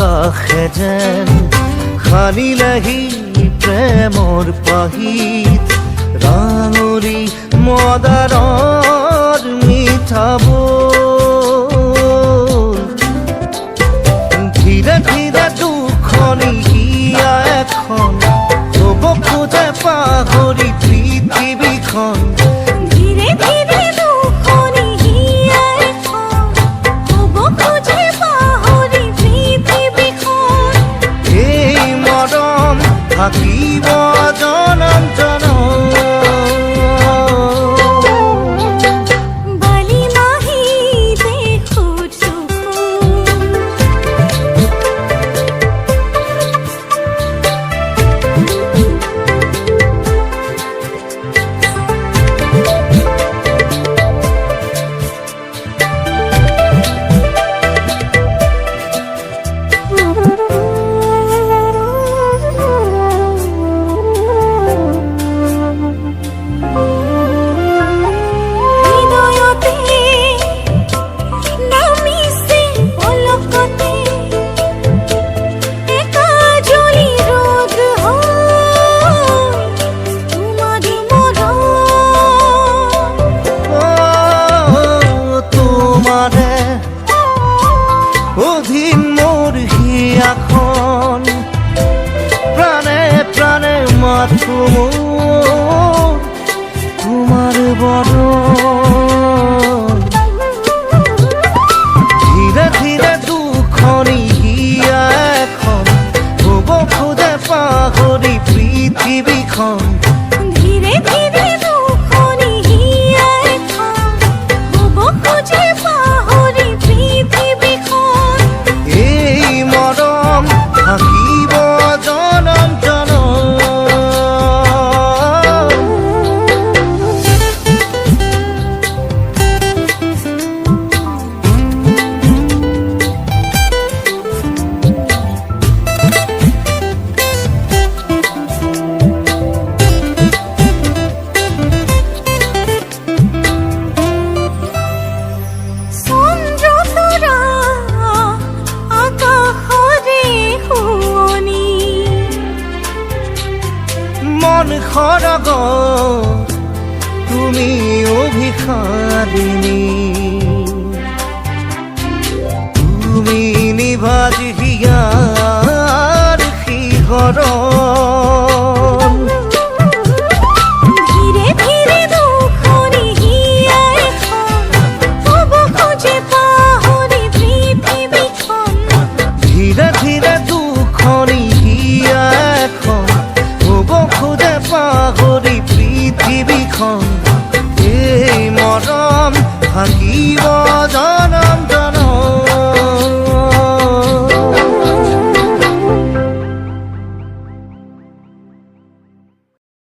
আকাশে যেন সানিলেহি প্ৰেমৰ পাহিত ৰাঙৰি মদাৰৰ মিঠাবোৰ ধীৰে ধীৰে দুখনি হিয়া এখন হ'ব খোজে পাহৰি পৃথিৱীখন ধীৰে ধীৰে দুখনি হিয়া এখন হ'ব খোজে পাহৰি পৃথিৱীখন এই মৰম থাকিব জনম জনম বালি মাহিতে খোজ হৃদয়তে নামিছে পলকতে একাজলি ৰোগ তোমাৰি মৰম তোমাৰে অধীন মোৰ হিয়াখন প্ৰাণে প্ৰাণে মাথো মোৰ তোমাৰ বৰণ ধীৰে ধীৰে দুখনি হিয়া এখন হ'ব খোজে পাহৰি পৃথিৱীখন ধীৰে ধীৰে দুখনি হিয়া এখন হ'ব খোজে পাহৰি পৃথিৱীখন এই মৰম থাকিব জনম জনম চন্দ্ৰতৰা আকাশৰে শুৱনি মন খৰগ তুমি অভিসাৰিণী তুমি নিভাজ হিয়াৰ শিহৰণ ধীৰে ধীৰে দুখনি হিয়া এখন হ'ব খোজে পাহৰি পৃথিৱীখন ধীৰে ধীৰে দুখনি হিয়া এখন হ'ব খোজে পাহৰি পৃথিৱীখন এই মৰম থাকিব